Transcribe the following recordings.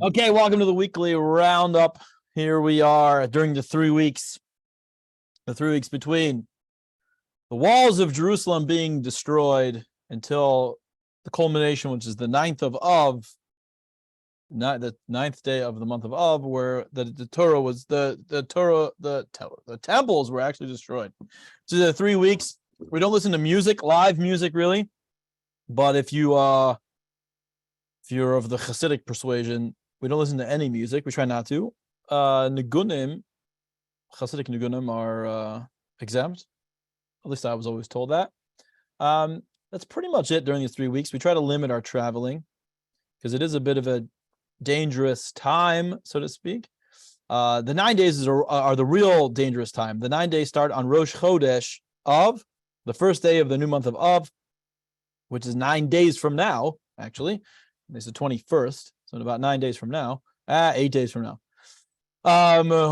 Okay, welcome to the weekly roundup. Here we are during the 3 weeks, between the walls of Jerusalem being destroyed until the culmination, which is the ninth of Av, the ninth day of the month of Av, where the Torah was the temples were actually destroyed. So the 3 weeks, we don't listen to music, live music really, but if you're of the Hasidic persuasion, we don't listen to any music. We try not to. Nigunim, Hasidic nigunim are exempt. At least I was always told that. That's pretty much it during these 3 weeks. We try to limit our traveling because it is a bit of a dangerous time, so to speak. The 9 days are the real dangerous time. The 9 days start on Rosh Chodesh Av, the first day of the new month of Av, which is 9 days from now, actually. It's the 21st, so in about 9 days from now, 8 days from now.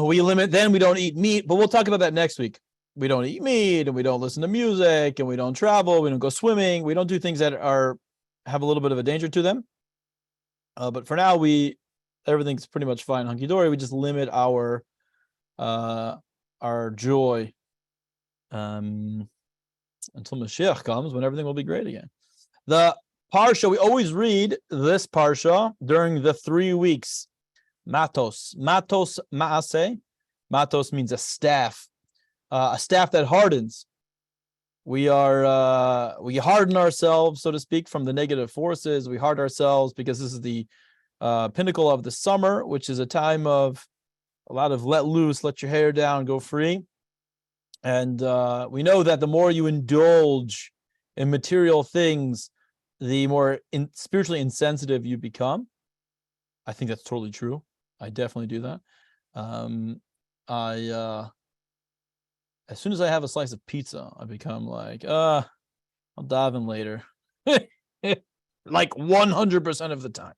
We limit, then we don't eat meat, but we'll talk about that next week. We don't eat meat, and we don't listen to music, and we don't travel, we don't go swimming, we don't do things that have a little bit of a danger to them. But for now, everything's pretty much fine, hunky-dory. We just limit our joy until Mashiach comes, when everything will be great again. The Parsha, we always read this Parsha during the 3 weeks. Matot-Maasei. Matos means a staff that hardens. We harden ourselves, so to speak, from the negative forces. We harden ourselves because this is the pinnacle of the summer, which is a time of a lot of let loose, let your hair down, go free. And we know that the more you indulge in material things, the more spiritually insensitive you become. I think that's totally true. I definitely do that. As soon as I have a slice of pizza, I become like, I'll daven later. Like 100% of the time.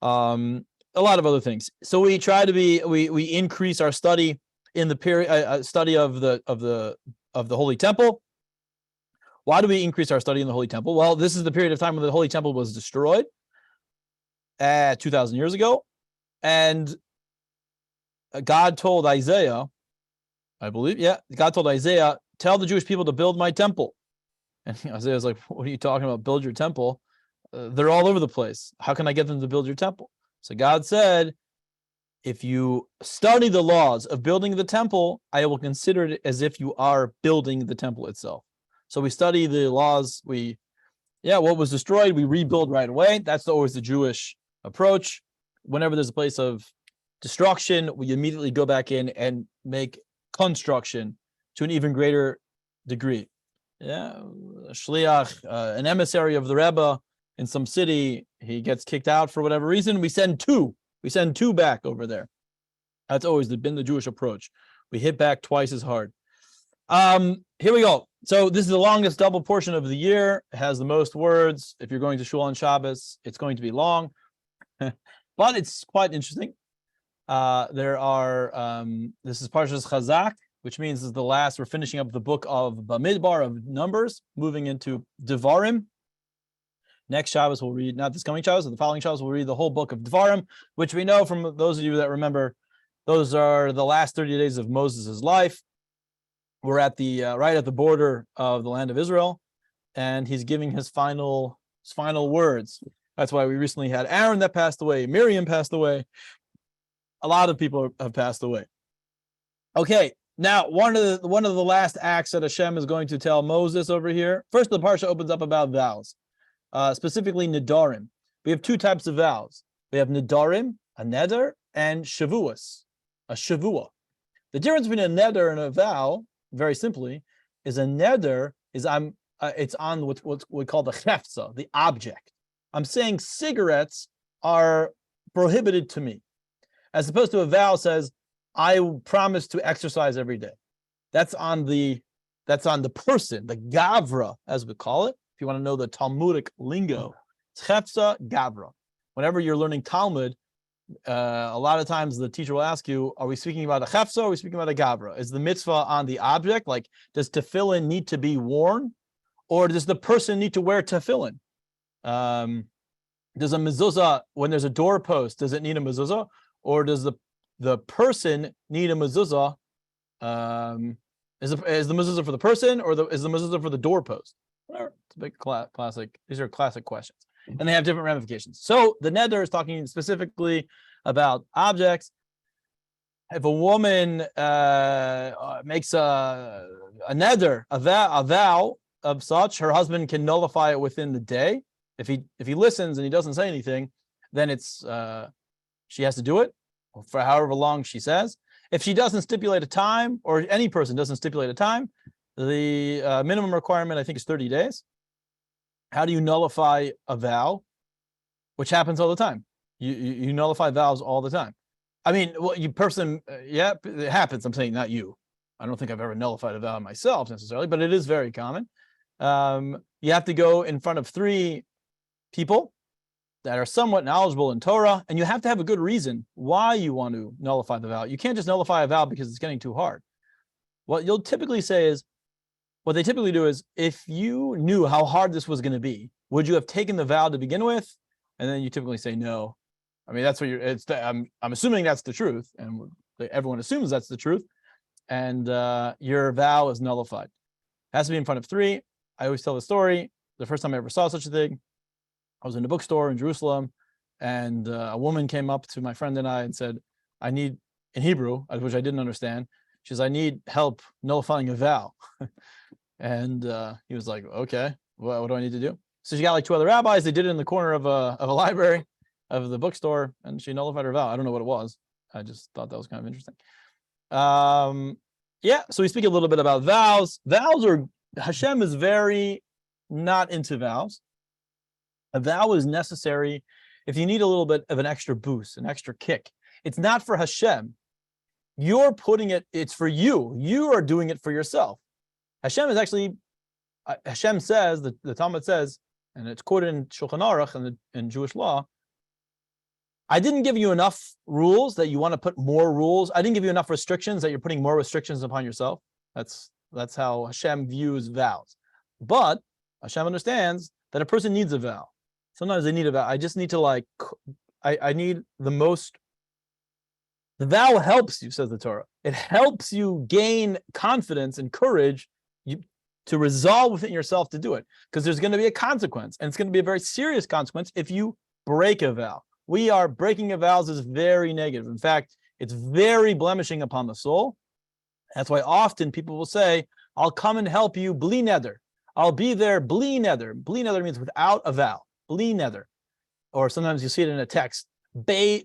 A lot of other things. So we try to we increase our study in the period study of the Holy Temple. Why do we increase our study in the Holy Temple? Well, this is the period of time when the Holy Temple was destroyed 2,000 years ago. And God told Isaiah, I believe, God told Isaiah, tell the Jewish people to build my temple. And Isaiah's like, what are you talking about? Build your temple? They're all over the place. How can I get them to build your temple? So God said, if you study the laws of building the temple, I will consider it as if you are building the temple itself. So we study the laws. What was destroyed, we rebuild right away. That's always the Jewish approach. Whenever there's a place of destruction, we immediately go back in and make construction to an even greater degree. A shliach, an emissary of the Rebbe in some city, he gets kicked out for whatever reason. We send two. We send two back over there. That's always been the Jewish approach. We hit back twice as hard. Here we go. So this is the longest double portion of the year. It has the most words. If you're going to shul on Shabbos, it's going to be long, but it's quite interesting. This is Parshas Chazak, which means this is the last. We're finishing up the book of Bamidbar, of Numbers, moving into Devarim. Next Shabbos we'll read, not this coming Shabbos, but the following Shabbos we'll read the whole book of Devarim, which we know from those of you that remember, those are the last 30 days of Moses' life. We're at the right at the border of the land of Israel, and he's giving his final words. That's why we recently had Aaron that passed away, Miriam passed away. A lot of people have passed away. Okay, now one of the last acts that Hashem is going to tell Moses over here. First, the parsha opens up about vows, specifically nedarim. We have two types of vows. We have nedarim, a neder, and shavuos, a shavua. The difference between a neder and a vow, very simply, is a neder is it's on what we call the chefza, the object. I'm saying cigarettes are prohibited to me, as opposed to a vow says, I promise to exercise every day. That's on the person, the gavra, as we call it. If you want to know the Talmudic lingo, it's chefza gavra. Whenever you're learning Talmud, a lot of times the teacher will ask you, are we speaking about a chefza or are we speaking about a gavra? Is the mitzvah on the object? Like, does tefillin need to be worn? Or does the person need to wear tefillin? does a mezuzah, when there's a doorpost, does it need a mezuzah, or does the person need a mezuzah? Is the mezuzah for the person, or is the mezuzah for the doorpost? Whatever. It's a big classic. These are classic questions, and they have different ramifications. So the neder is talking specifically about objects. If a woman makes a neder, a vow of such, her husband can nullify it within the day. If he listens and he doesn't say anything, then it's she has to do it for however long she says. If she doesn't stipulate a time, or any person doesn't stipulate a time, the minimum requirement, I think, is 30 days. How do you nullify a vow? Which happens all the time. You nullify vows all the time. I mean, well, yeah, it happens. I'm saying not you. I don't think I've ever nullified a vow myself necessarily, but it is very common. You have to go in front of 3 people that are somewhat knowledgeable in Torah, and you have to have a good reason why you want to nullify the vow. You can't just nullify a vow because it's getting too hard. What they typically do is, if you knew how hard this was going to be, would you have taken the vow to begin with? And then you typically say no. I mean, that's what I'm assuming that's the truth, and everyone assumes that's the truth, and your vow is nullified. It has to be in front of 3. I always tell the story. The first time I ever saw such a thing, I was in a bookstore in Jerusalem, and a woman came up to my friend and I and said, I need, in Hebrew, which I didn't understand, she says, I need help nullifying a vow. And he was like, okay, what do I need to do? So she got like 2 other rabbis. They did it in the corner of a library, of the bookstore, and she nullified her vow. I don't know what it was. I just thought that was kind of interesting. Yeah, so we speak a little bit about vows. Hashem is very not into vows. A vow is necessary if you need a little bit of an extra boost, an extra kick. It's not for Hashem. You're putting it, it's for you. You are doing it for yourself. Hashem is actually, Hashem says, the Talmud says, and it's quoted in Shulchan Aruch and in Jewish law, I didn't give you enough rules that you want to put more rules. I didn't give you enough restrictions that you're putting more restrictions upon yourself. That's how Hashem views vows. But Hashem understands that a person needs a vow. Sometimes they need a vow. I just need to I need the most. The vow helps you, says the Torah. It helps you gain confidence and courage to resolve within yourself to do it. Because there's going to be a consequence. And it's going to be a very serious consequence if you break a vow. Breaking of vows is very negative. In fact, it's very blemishing upon the soul. That's why often people will say, I'll come and help you, bli neder. I'll be there, bli neder. Bli neder means without a vow, bli neder. Or sometimes you see it in a text, B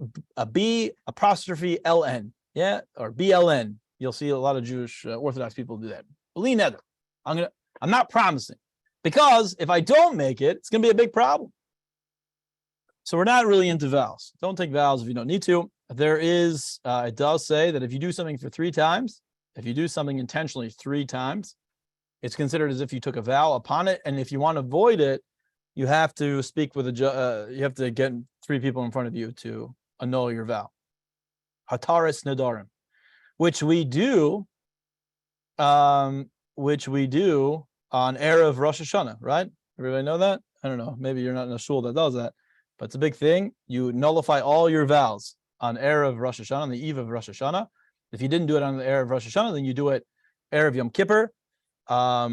apostrophe LN, yeah, or BLN. You'll see a lot of Jewish Orthodox people do that. Bli neder. I'm not promising, because if I don't make it, it's going to be a big problem. So we're not really into vows. Don't take vows if you don't need to. There is, it does say that if you do something for 3 times, if you do something intentionally 3 times, it's considered as if you took a vow upon it. And if you want to avoid it, you have to speak with you have to get 3 people in front of you to annul your vow. Hataris nedarim, which we do on Erev Rosh Hashanah, right? Everybody know that? I don't know. Maybe you're not in a shul that does that, but it's a big thing. You nullify all your vows on Erev Rosh Hashanah, on the eve of Rosh Hashanah. If you didn't do it on the Erev Rosh Hashanah, then you do it Erev Yom Kippur. A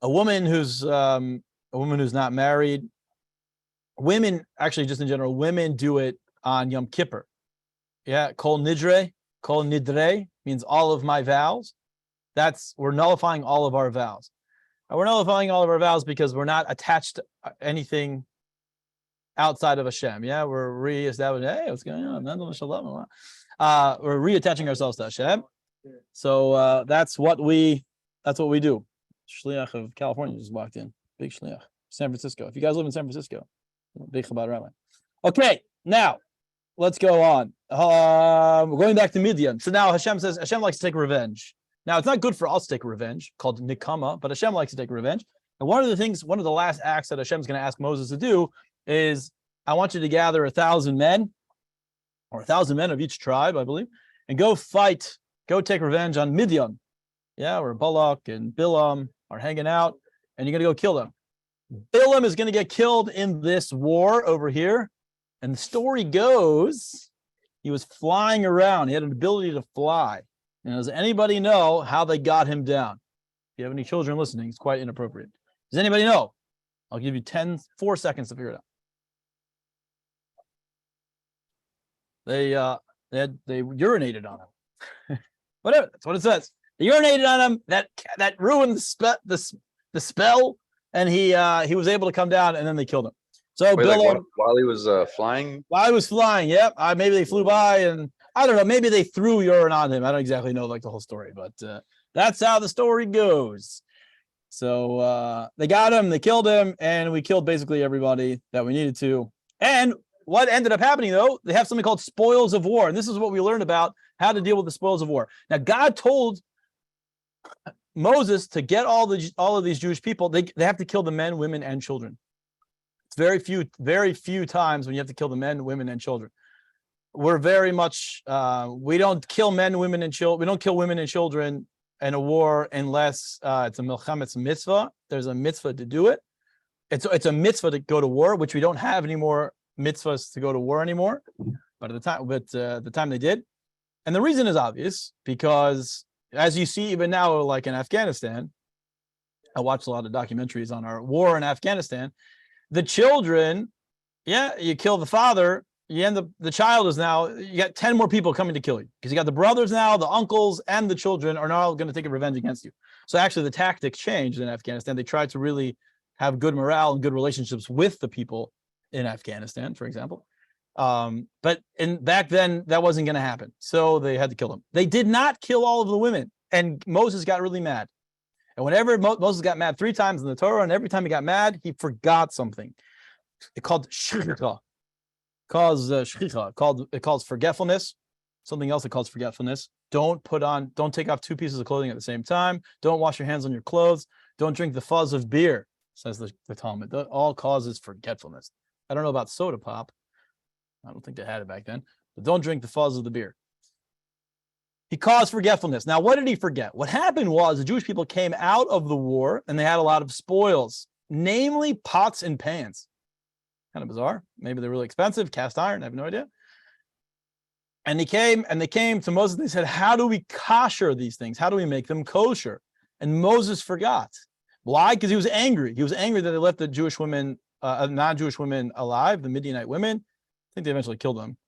woman who's not married, women, actually just in general, women do it on Yom Kippur. Yeah, kol nidre means all of my vows. We're nullifying all of our vows. And we're nullifying all of our vows because we're not attached to anything outside of Hashem. Yeah, we're reestablishing, hey, what's going on? We're reattaching ourselves to Hashem. So that's what we do. Shliach of California just walked in. Big shliach. San Francisco. If you guys live in San Francisco, big Chabad rabbi. Okay, now let's go on. We're going back to Midian. So now Hashem says Hashem likes to take revenge. Now it's not good for us to take revenge, called nikama, but Hashem likes to take revenge. And one of the last acts that Hashem's going to ask Moses to do is, I want you to gather 1,000 men, or 1,000 men of each tribe, I believe, and go take revenge on Midian. Yeah, where Balak and Bilam are hanging out, and you're going to go kill them. Bilam is going to get killed in this war over here. And the story goes, he was flying around. He had an ability to fly. And does anybody know how they got him down? If you have any children listening, it's quite inappropriate. Does anybody know? I'll give you 4 seconds to figure it out. They urinated on him. Whatever, that's what it says. They urinated on him. That ruined the spell, and he was able to come down, and then they killed him. So Wait, Bilam, while he was flying? while he was flying, yep. Maybe they flew by, and I don't know. Maybe they threw urine on him. I don't exactly know like the whole story, but that's how the story goes. So they got him, they killed him, and we killed basically everybody that we needed to. And what ended up happening, though, they have something called spoils of war. And this is what we learned about how to deal with the spoils of war. Now, God told Moses to get all of these Jewish people, they have to kill the men, women, and children. It's very few times when you have to kill the men, women, and children. We're very much, we don't kill men, women, and children. We don't kill women and children in a war unless it's a milchametz mitzvah. There's a mitzvah to do it. It's a mitzvah to go to war, which we don't have anymore. Mitzvahs to go to war anymore, but at the time they did. And the reason is obvious, because as you see even now, like in Afghanistan, I watched a lot of documentaries on our war in Afghanistan. The children, you kill the father, you end up, the child is now, you got 10 more people coming to kill you, because you got the brothers now, the uncles, and the children are now going to take a revenge against you. So actually the tactics changed in Afghanistan. They tried to really have good morale and good relationships with the people in Afghanistan, for example. But back then, that wasn't going to happen. So they had to kill them. They did not kill all of the women. And Moses got really mad. And whenever Moses got mad 3 times in the Torah, and every time he got mad, he forgot something. It called shchicha. It calls forgetfulness. Something else it calls forgetfulness. Don't take off 2 pieces of clothing at the same time. Don't wash your hands on your clothes. Don't drink the fuzz of beer, says the Talmud. That all causes forgetfulness. I don't know about soda pop. I don't think they had it back then. But don't drink the fuzz of the beer. He caused forgetfulness. Now, what did he forget? What happened was the Jewish people came out of the war and they had a lot of spoils, namely pots and pans. Kind of bizarre. Maybe they're really expensive, cast iron, I have no idea. And they came to Moses. They said, how do we kosher these things? How do we make them kosher? And Moses forgot. Why? Because he was angry. He was angry that they left the Jewish women, non-Jewish women alive, the Midianite women. I think they eventually killed them.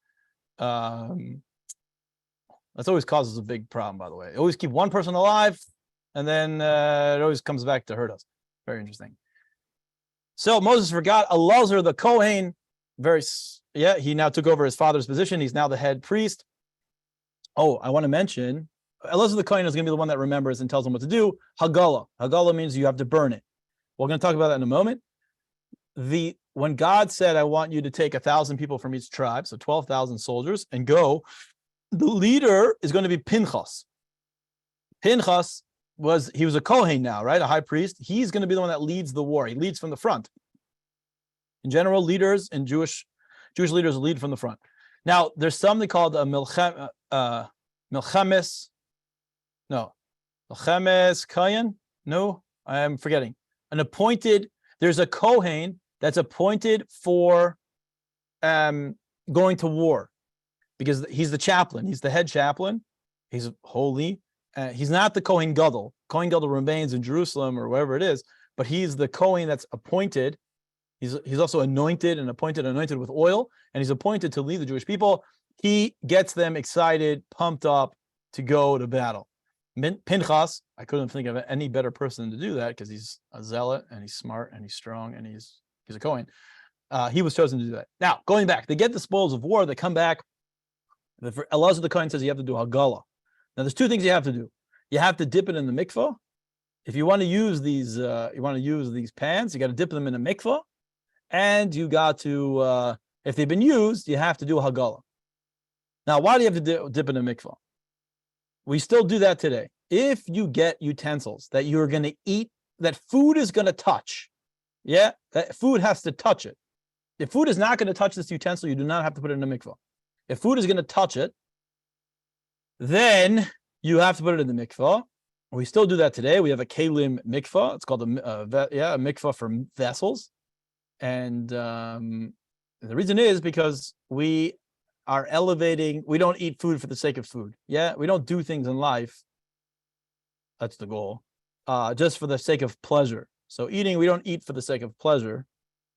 That's always causes a big problem, by the way. They always keep one person alive, and then it always comes back to hurt us. Very interesting. So Moses forgot Elazar the Kohen. He now took over his father's position. He's now the head priest. Oh, I want to mention, Elazar the Kohen is going to be the one that remembers and tells them what to do. Hagala. Hagala means you have to burn it. We're going to talk about that in a moment. When God said, I want you to take 1,000 people from each tribe, so 12,000 soldiers, and go, the leader is going to be Pinchas. Pinchas was a Kohen now, right? A high priest. He's going to be the one that leads the war. He leads from the front. In general, leaders and Jewish leaders lead from the front. Now, there's something called a Milchemes Kohen. No, I am forgetting. There's a Kohen that's appointed for going to war, because he's the chaplain. He's the head chaplain. He's holy. He's not the Kohen Gadol. Kohen Gadol remains in Jerusalem or wherever it is, but he's the Kohen that's appointed. He's also anointed with oil, and he's appointed to lead the Jewish people. He gets them excited, pumped up to go to battle. Pinchas, I couldn't think of any better person to do that, because he's a zealot and he's smart and he's strong and he's a Kohen. He was chosen to do that. Now, going back, they get the spoils of war. They come back. Elazar the Kohen says you have to do Hagala. Now, there's 2 things you have to do. You have to dip it in the mikvah. If you want to use these, pans, you got to dip them in a mikvah, and you got to, if they've been used, you have to do Hagala. Now, why do you have to dip in a mikvah? We still do that today. If you get utensils that you're going to eat, that food is going to touch, that food has to touch it. If food is not going to touch this utensil, you do not have to put it in a mikvah. If food is going to touch it, then you have to put it in the mikvah. We still do that today. We have a kalim mikvah. It's called a mikvah for vessels. And the reason is because we are elevating. We don't eat food for the sake of food. Yeah, we don't do things in life. That's the goal. Just for the sake of pleasure. So eating, we don't eat for the sake of pleasure.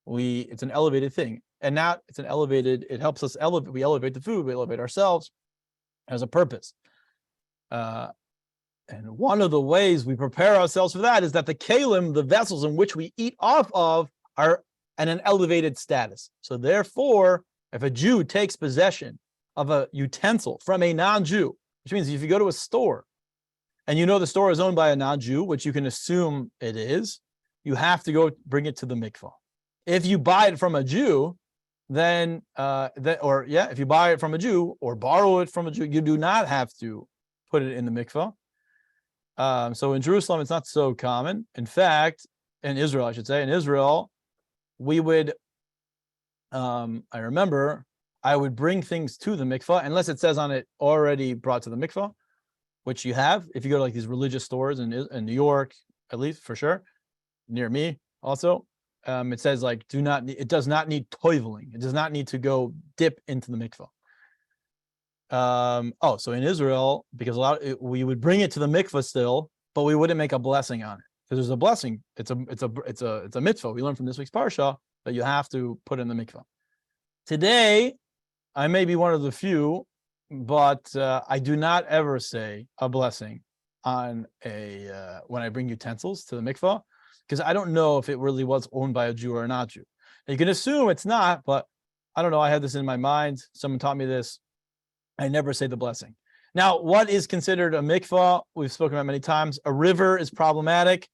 It's an elevated thing. And now it's an elevated, it helps us elevate. We elevate the food, we elevate ourselves as a purpose. And one of the ways we prepare ourselves for that is that the kalim, the vessels in which we eat off of, are at an elevated status. So therefore, if a Jew takes possession of a utensil from a non-Jew, which means if you go to a store and you know the store is owned by a non-Jew, which you can assume it is, you have to go bring it to the mikvah. If you buy it from a Jew, then if you buy it from a Jew or borrow it from a Jew, you do not have to put it in the mikvah. So in Jerusalem, it's not so common. In fact, in Israel, I should say, in Israel, we would, I remember, I would bring things to the mikvah, unless it says on it already brought to the mikvah, which you have. If you go to like these religious stores in New York, at least for sure, near me also, it says like, it does not need toiveling. It does not need to go dip into the mikvah. So in Israel, because we would bring it to the mikvah still, but we wouldn't make a blessing on it because there's a blessing. It's a mitzvah. We learned from this week's parsha that you have to put in the mikvah. Today, I may be one of the few, but I do not ever say a blessing on when I bring utensils to the mikvah, because I don't know if it really was owned by a Jew or not Jew. Now, you can assume it's not, but I don't know. I had this in my mind. Someone taught me this. I never say the blessing. Now, what is considered a mikvah? We've spoken about many times. A river is problematic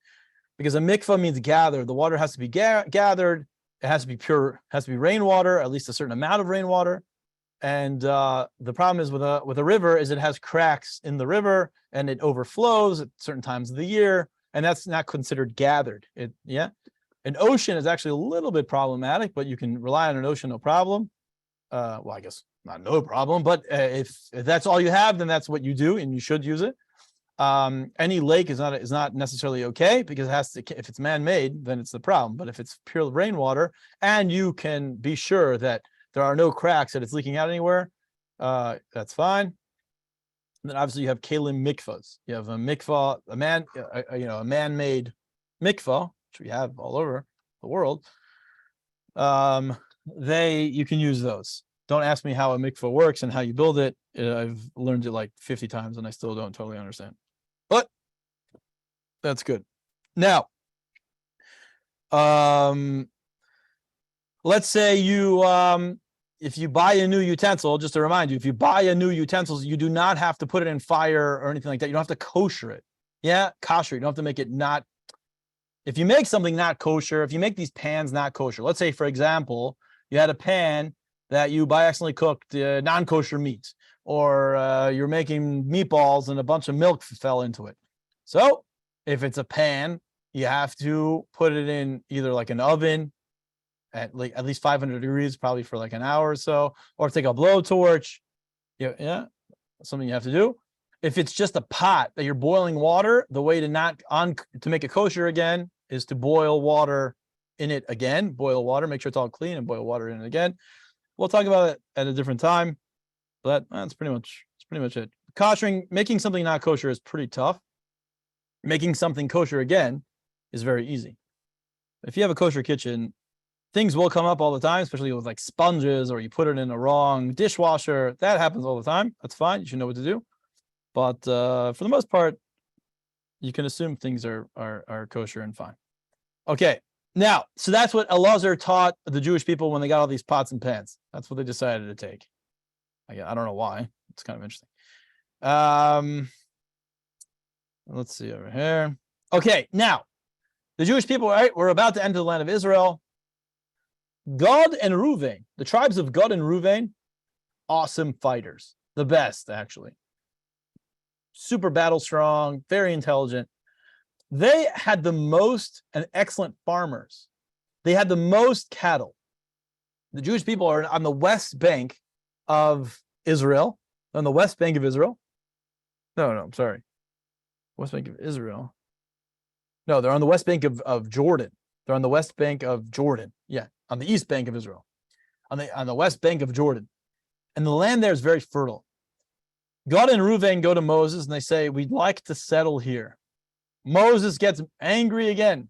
because a mikvah means gather. The water has to be gathered. It has to be pure, has to be rainwater, at least a certain amount of rainwater. And the problem is with a river is it has cracks in the river and it overflows at certain times of the year, and that's not considered gathered. An ocean is actually a little bit problematic, but you can rely on an ocean, no problem. Well, I guess not no problem, but if that's all you have, then that's what you do, and you should use it. Any lake is not necessarily okay because it has to. If it's man-made, then it's the problem. But if it's pure rainwater, and you can be sure that there are no cracks, that it's leaking out anywhere, that's fine. And then obviously you have kalim mikvahs. You have a mikvah, a man-made mikvah, which we have all over the world. You can use those. Don't ask me how a mikvah works and how you build it. I've learned it like 50 times and I still don't totally understand. But that's good. Now, let's say if you buy a new utensil, just to remind you, if you buy a new utensil, you do not have to put it in fire or anything like that. You don't have to kosher it. Yeah, kosher. You don't have to make it not. If you make something not kosher, if you make these pans not kosher, let's say, for example, you had a pan that you by accidentally cooked non-kosher meat, or you're making meatballs and a bunch of milk fell into it. So if it's a pan, you have to put it in either like an oven at least 500 degrees, probably for like an hour or so, or take a blowtorch. Yeah, something you have to do. If it's just a pot that you're boiling water, the way to make it kosher again is to boil water in it again. Boil water, make sure it's all clean, and boil water in it again. We'll talk about it at a different time, but that's pretty much it. Koshering, making something not kosher is pretty tough. Making something kosher again is very easy. If you have a kosher kitchen, things will come up all the time, especially with like sponges, or you put it in a wrong dishwasher. That happens all the time. That's fine. You should know what to do. But for the most part, you can assume things are kosher and fine. Okay. Now, so that's what Elazar taught the Jewish people when they got all these pots and pans. That's what they decided to take. I don't know why. It's kind of interesting. Let's see over here. Okay, now, the Jewish people, right, we're about to enter the land of Israel. Gad and Reuven, the tribes of Gad and Reuven, awesome fighters. The best, actually. Super battle strong, very intelligent. They had the most and excellent farmers. They had the most cattle. The Jewish people are on the west bank of Israel. On the west bank of Israel. No, I'm sorry. West Bank of Israel. No, they're on the west bank of Jordan. They're on the west bank of Jordan. Yeah, on the east bank of Israel. On the west bank of Jordan. And the land there is very fertile. Gad and Reuven go to Moses and they say, we'd like to settle here. Moses gets angry again.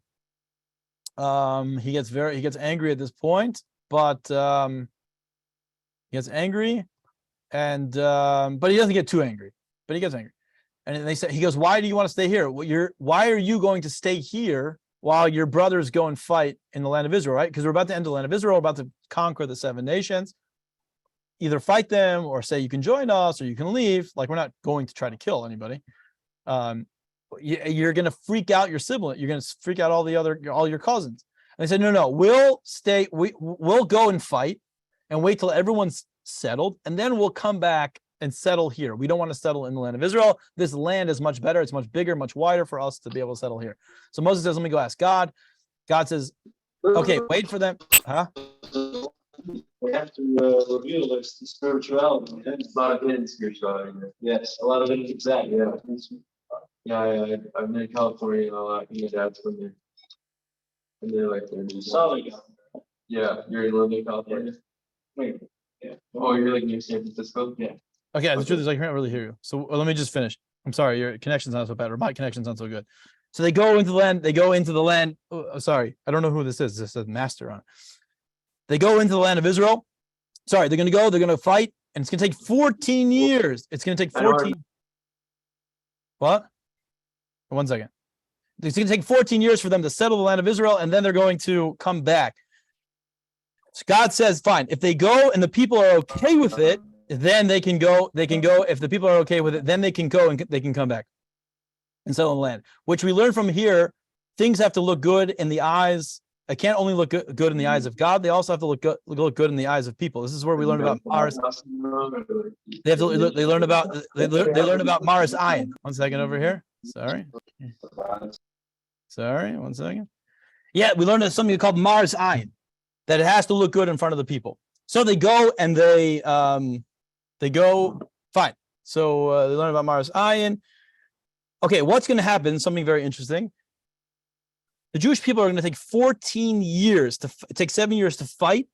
He gets angry at this point, but he gets angry, and but he doesn't get too angry. But he gets angry, and they say, he goes, "Why do you want to stay here? Why are you going to stay here while your brothers go and fight in the land of Israel? Right? Because we're about to end the land of Israel, we're about to conquer the 7 nations. Either fight them or say you can join us or you can leave. Like, we're not going to try to kill anybody. You're going to freak out your sibling. You're going to freak out all your cousins." And they said, no, we'll stay. We'll go and fight and wait till everyone's settled, and then we'll come back and settle here. We don't want to settle in the land of Israel. This land is much better. It's much bigger, much wider for us to be able to settle here. So Moses says, let me go ask God. God says, okay, wait for them. Huh? We have to reveal this spirituality. It's a lot of hidden spirituality. Yes, a lot of it, exactly. Yeah, I've been in California and a lot of my dad's from there. And they're like, Southern. Yeah, you're in Northern California. Wait, yeah. Oh, you're like near San Francisco? Yeah. Okay, the truth is I can't really hear you. So let me just finish. I'm sorry, your connection's not so bad, or my connection's not so good. So they go into the land. Oh, sorry, I don't know who this is. This says master on it. They go into the land of Israel. Sorry, they're going to fight, and it's going to take 14 years. It's going to take 14. What? 1 second. It's going to take 14 years for them to settle the land of Israel, and then they're going to come back. So God says, fine, if they go and the people are okay with it, then they can go. They can go. If the people are okay with it, then they can go and they can come back and settle the land. Which we learn from here, things have to look good in the eyes. It can't only look good in the eyes of God. They also have to look good in the eyes of people. This is where we learn about Mars. They learn about Maris Ayin. 1 second over here. Sorry, 1 second. Yeah, we learned something called Maris Ayin, that it has to look good in front of the people. So they go and they go fine. So they learn about Maris Ayin. Okay, what's going to happen? Something very interesting. The Jewish people are going to take 14 years it takes 7 years to fight,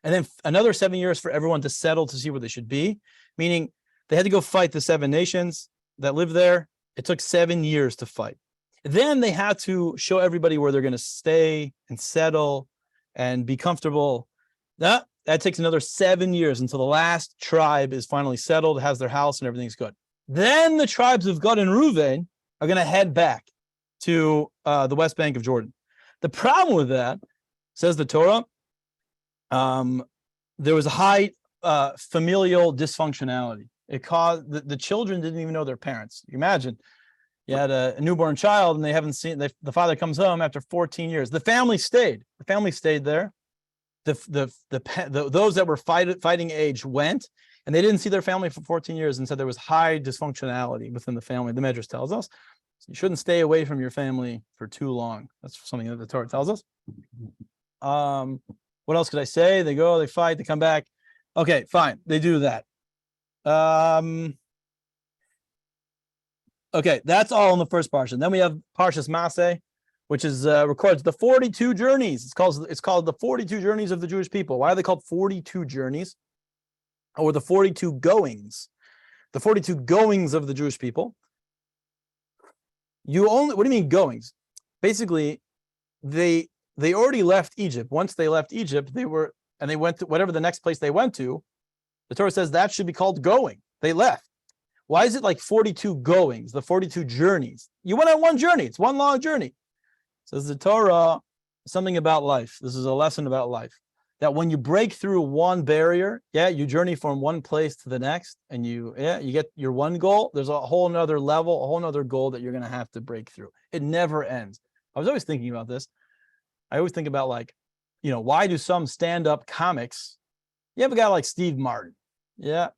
and then another 7 years for everyone to settle to see where they should be. Meaning they had to go fight the 7 nations that live there. It took 7 years to fight. Then they had to show everybody where they're going to stay and settle and be comfortable. That takes another 7 years until the last tribe is finally settled, has their house, and everything's good. Then the tribes of Gad and Reuven are going to head back to the west bank of Jordan. The problem with that, says the Torah, there was a high familial dysfunctionality. It caused the children didn't even know their parents. You imagine, you had a newborn child and they haven't seen. The father comes home after 14 years. The family stayed. The family stayed there. Those that were fighting age went, and they didn't see their family for 14 years, and said there was high dysfunctionality within the family. The Medrash tells us. You shouldn't stay away from your family for too long. That's something that the Torah tells us. What else could I say? They go, they fight, they come back. Okay, fine. They do that. Okay, that's all in the first parsha. Then we have Parshas Maasei, which is records the 42 journeys. It's called the 42 journeys of the Jewish people. Why are they called 42 journeys? Or the 42 goings? The 42 goings of the Jewish people. What do you mean goings? Basically, they already left Egypt. Once they left Egypt, they went to whatever the next place they went to. The Torah says that should be called going. They left. Why is it like 42 goings, the 42 journeys? You went on one journey. It's one long journey. Says the Torah, something about life. This is a lesson about life. That when you break through one barrier, you journey from one place to the next, and you get your one goal. There's a whole nother level, a whole nother goal that you're going to have to break through. It never ends. I was always thinking about this. I always think about, like, why do some stand-up comics, you have a guy like Steve Martin. Yeah,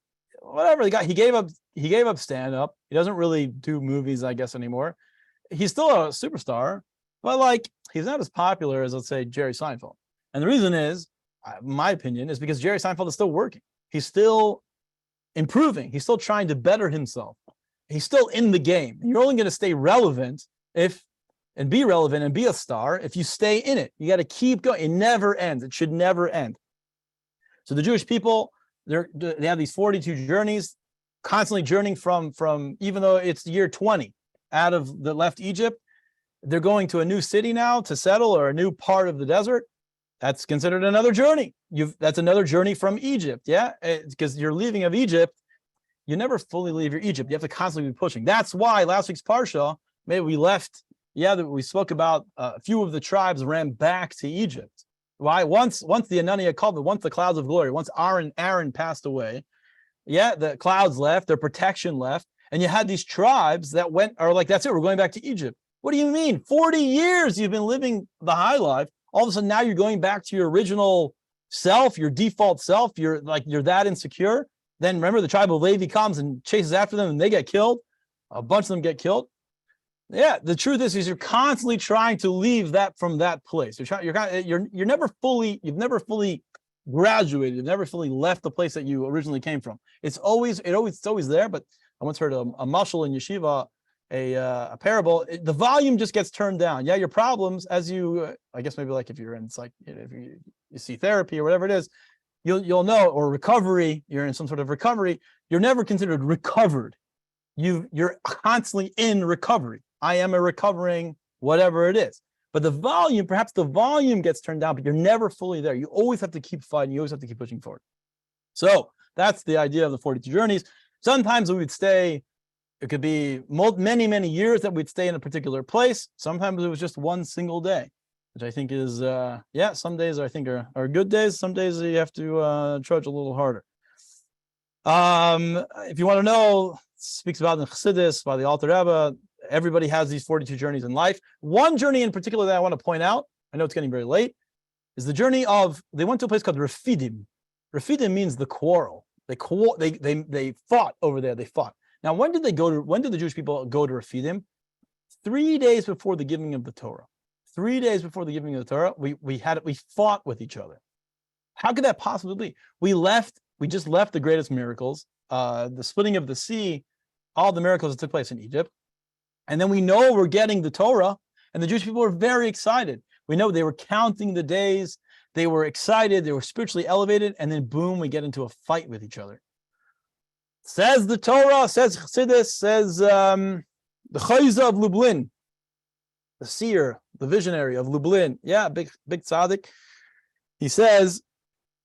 whatever. The guy, he gave up stand-up. He doesn't really do movies, I guess, anymore. He's still a superstar, but like, he's not as popular as, let's say, Jerry Seinfeld. And the reason is, my opinion, is because Jerry Seinfeld is still working. He's still improving. He's still trying to better himself. he's still in the game. You're only going to stay relevant and be relevant and be a star if you stay in it. You got to keep going. It never ends. It should never end. So the Jewish people, they have these 42 journeys, constantly journeying from even though it's year 20 out of the left Egypt, they're going to a new city now to settle, or a new part of the desert. That's considered another journey. That's another journey from Egypt. Yeah, because you're leaving of Egypt. You never fully leave your Egypt. You have to constantly be pushing. That's why last week's Parsha, maybe we left. Yeah, we spoke about a few of the tribes ran back to Egypt. Why? Once the Ananiya called, once the clouds of glory, once Aaron passed away, yeah, the clouds left, their protection left, and you had these tribes that are like, that's it, we're going back to Egypt. What do you mean? 40 years you've been living the high life. All of a sudden now you're going back to your original self, your default self. You're that insecure. Then remember, the tribe of Levi comes and chases after them, and they get killed. A bunch of them get killed. Yeah, the truth is you're constantly trying to leave that from that place. You've never fully graduated. You've never fully left the place that you originally came from. It's always there. But I once heard a mashal in yeshiva, a parable. The volume just gets turned down. Yeah, your problems, as you, I guess maybe like if you're in, it's like if you see therapy or whatever it is, you'll know, or recovery. You're in some sort of recovery. You're never considered recovered. You're constantly in recovery. I am a recovering whatever it is. But perhaps the volume gets turned down, but you're never fully there. You always have to keep fighting. You always have to keep pushing forward. So that's the idea of the 42 journeys. Sometimes we would stay, it could be many, many years that we'd stay in a particular place. Sometimes it was just one single day, which I think is, some days I think are good days. Some days you have to trudge a little harder. If you want to know, speaks about the Chassidus, by the Alter Rebbe. Everybody has these 42 journeys in life. One journey in particular that I want to point out, I know it's getting very late, is the journey of, they went to a place called Refidim. Refidim means the quarrel. They fought over there. They fought. Now, when did the Jewish people go to Refidim? 3 days before the giving of the Torah. 3 days before the giving of the Torah, we fought with each other. How could that possibly be? We just left the greatest miracles, the splitting of the sea, all the miracles that took place in Egypt. And then we know we're getting the Torah, and the Jewish people were very excited. We know they were counting the days, they were excited, they were spiritually elevated, and then boom, we get into a fight with each other. Says the Torah, says Chassidus, says the Chayza of Lublin, the seer, the visionary of Lublin. Yeah, big tzaddik. He says,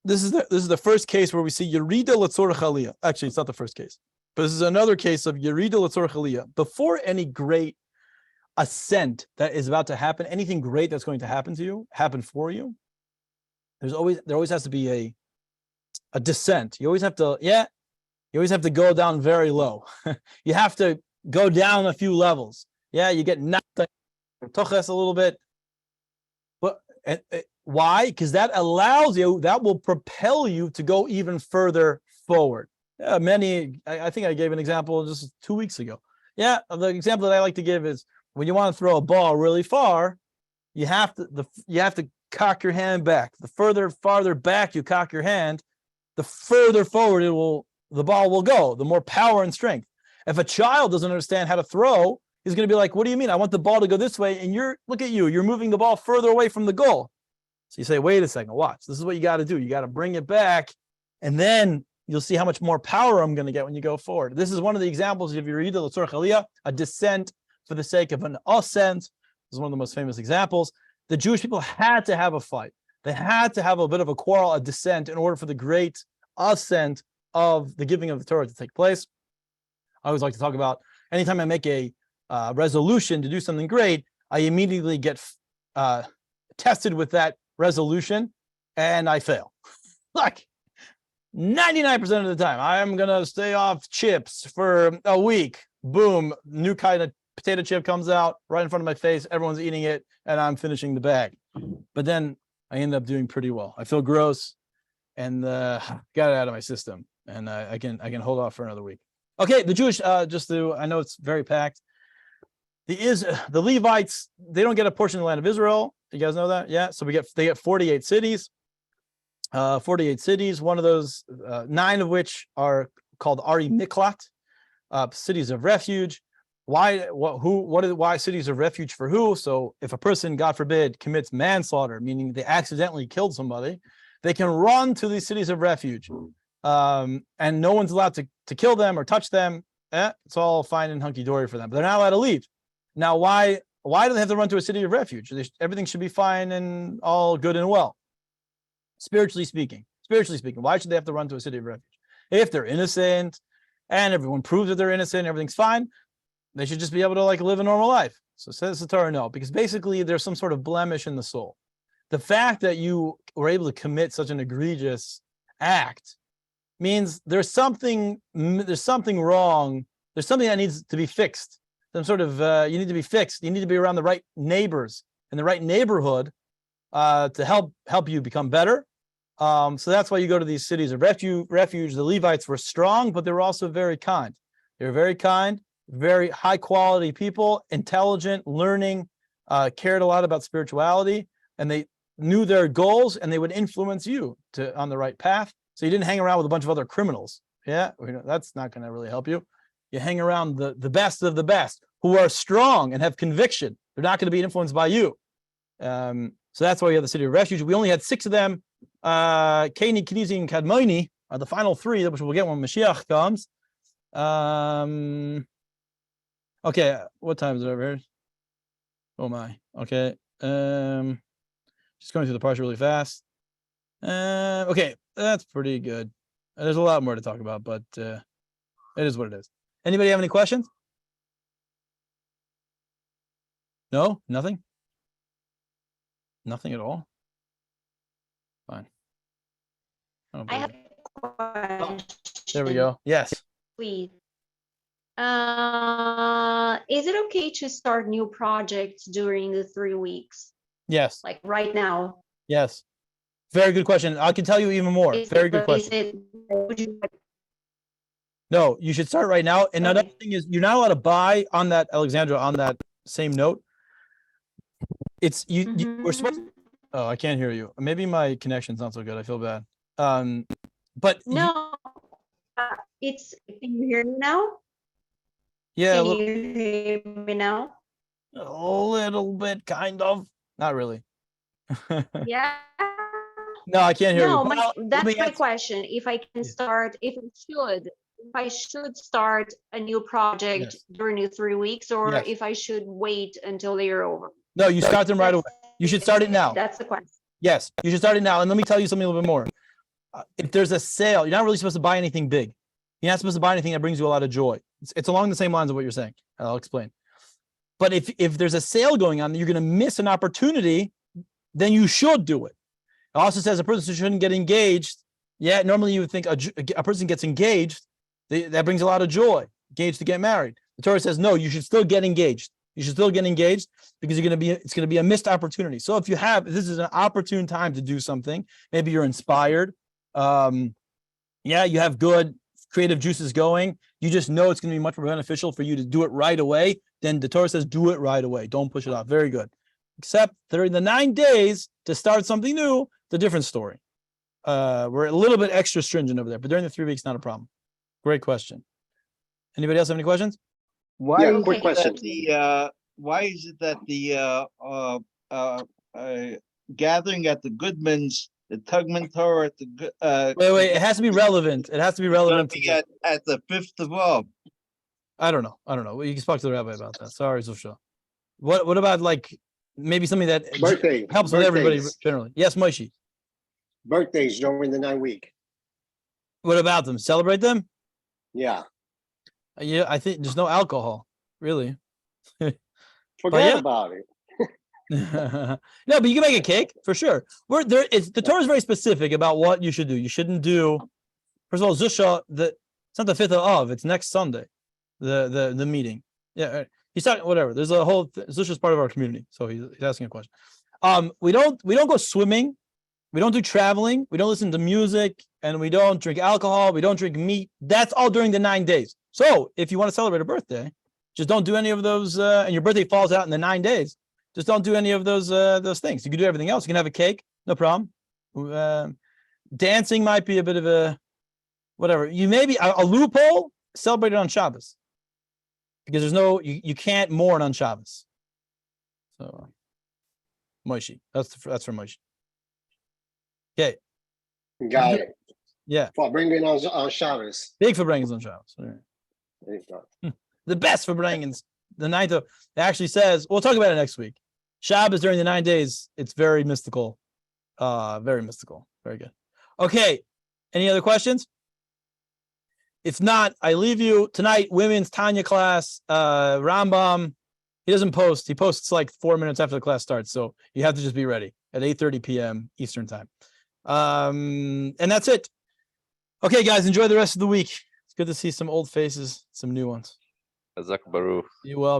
this is the first case where we see Yerida L'Tzorech Aliyah. Actually, it's not the first case. But this is another case of Yerida L'Tzorech Aliyah. Before any great ascent that is about to happen, anything great that's going to happen for you, there always has to be a descent. You always have to go down very low. You have to go down a few levels. Yeah, you get knocked toches a little bit. But why? Because that allows you, that will propel you to go even further forward. I think I gave an example just 2 weeks ago. Yeah, the example that I like to give is when you want to throw a ball really far, you have to cock your hand back. The farther back you cock your hand, the further forward the ball will go, the more power and strength. If a child doesn't understand how to throw, he's going to be like, what do you mean? I want the ball to go this way, and look at you're moving the ball further away from the goal. So you say, wait a second, watch. This is what you got to do. You got to bring it back, and then you'll see how much more power I'm going to get when you go forward. This is one of the examples of Yerida L'Tzorech Aliyah, a descent for the sake of an ascent. This is one of the most famous examples. The Jewish people had to have a fight. They had to have a bit of a quarrel, a descent, in order for the great ascent of the giving of the Torah to take place. I always like to talk about, anytime I make a resolution to do something great, I immediately get tested with that resolution, and I fail. Like 99% of the time, I'm going to stay off chips for a week. Boom, new kind of potato chip comes out right in front of my face. Everyone's eating it, and I'm finishing the bag. But then I end up doing pretty well. I feel gross, and got it out of my system, and I can hold off for another week. Okay, the Jewish, I know it's very packed. The Levites, they don't get a portion of the land of Israel. You guys know that? Yeah. So they get 48 cities. 48 cities. One of those, 9 of which are called Ari Miklat. cities of refuge. Why cities of refuge for who? So if a person, God forbid, commits manslaughter, meaning they accidentally killed somebody, they can run to these cities of refuge, and no one's allowed to kill them or touch them. It's all fine and hunky-dory for them, but they're not allowed to leave. Now, why do they have to run to a city of refuge? Everything should be fine and all good and well. Spiritually speaking, why should they have to run to a city of refuge? If they're innocent and everyone proves that they're innocent, everything's fine, they should just be able to live a normal life. So says the Torah, no, because basically there's some sort of blemish in the soul. The fact that you were able to commit such an egregious act means there's something wrong. There's something that needs to be fixed. Some sort of you need to be fixed. You need to be around the right neighbors in the right neighborhood to help you become better. So that's why you go to these cities of refuge. The Levites were strong, but they were also very kind. They were very kind, very high quality people, intelligent, learning, cared a lot about spirituality, and they knew their goals, and they would influence you on the right path. So you didn't hang around with a bunch of other criminals. Yeah, that's not going to really help you. You hang around the best of the best who are strong and have conviction. They're not going to be influenced by you. So that's why we have the city of refuge. We only had 6 of them. Keni, Kenizi, and Kadmoni are the final 3, which we'll get when Mashiach comes. Okay, what time is it over here? Oh my. Okay. Just going through the parsha really fast. Okay, that's pretty good. There's a lot more to talk about, but it is what it is. Anybody have any questions? No? Nothing? Nothing at all? Fine. I have a question. There we go. Yes. Please. Is it okay to start new projects during the 3 weeks? Yes. Like right now? Yes. Very good question. I can tell you even more. Very good question. No, you should start right now. And another thing is, you're not allowed to buy on that, Alexandra, on that same note. It's you we're supposed to, oh, I can't hear you. Maybe my connection's not so good. I feel bad. But no, it's, can you hear me now? Yeah. Can you hear me now? A little bit, kind of. Not really. Yeah. No, I can't hear you. No, that's my question. If I can start, if I should start a new project during the 3 weeks, or if I should wait until they're over. No, you start them right away. You should start it now. That's the question. Yes, you should start it now. And let me tell you something a little bit more. If there's a sale, you're not really supposed to buy anything big. You're not supposed to buy anything that brings you a lot of joy. It's along the same lines of what you're saying. I'll explain. But if there's a sale going on, you're going to miss an opportunity, then you should do it. It also says a person shouldn't get engaged. Yeah, normally you would think a person gets engaged, that brings a lot of joy, engaged to get married. The Torah says, no, you should still get engaged. You should still get engaged because it's going to be a missed opportunity. So if this is an opportune time to do something, maybe you're inspired. You have good creative juices going. You just know it's going to be much more beneficial for you to do it right away. Then the Torah says, do it right away. Don't push it off. Very good. Except during the 9 days to start something new, it's a different story. We're a little bit extra stringent over there, but during the 3 weeks, not a problem. Great question. Anybody else have any questions? Quick question. Why is it that the gathering at the Goodmans, the Tugman Torah at the wait, it has to be relevant. It has to be relevant at the 5th of Av. I don't know. You can talk to the rabbi about that. Sorry, Zusha. What about maybe something that helps with everybody generally? Yes, Moshe. Birthdays during the 9 week. What about them? Celebrate them? Yeah. Yeah, I think there's no alcohol, really. Forget about it. No, but you can make a cake for sure. The Torah is very specific about what you should do. You shouldn't do. First of all, Zusha, it's not the 5th of Av. It's next Sunday. The meeting. Yeah, he's talking whatever. There's a whole. Zusha is part of our community, so he's asking a question. We don't go swimming. We don't do traveling. We don't listen to music, and we don't drink alcohol. We don't drink meat. That's all during the 9 days. So if you want to celebrate a birthday, just don't do any of those. And your birthday falls out in the 9 days. Just don't do any of those things. You can do everything else. You can have a cake, no problem. Dancing might be a bit of a whatever. You maybe a loophole. Celebrate it on Shabbos. because there's no you can't mourn on Shabbos. So Moshe, that's for Moshe. Okay. Got it. Yeah. For bringing on Shabbos. Big for Brangens on Shabbos. All right. There you go. The best for Brangens. The ninth of, it actually says, we'll talk about it next week. Shabbos during the 9 days, it's very mystical. Very mystical. Very good. Okay. Any other questions? If not, I leave you tonight. Women's Tanya class. Rambam. He doesn't post. He posts like 4 minutes after the class starts. So you have to just be ready at 8:30 p.m. Eastern time. And that's it. Okay, guys, enjoy the rest of the week. It's good to see some old faces, some new ones. Hazak Baruch. Be well.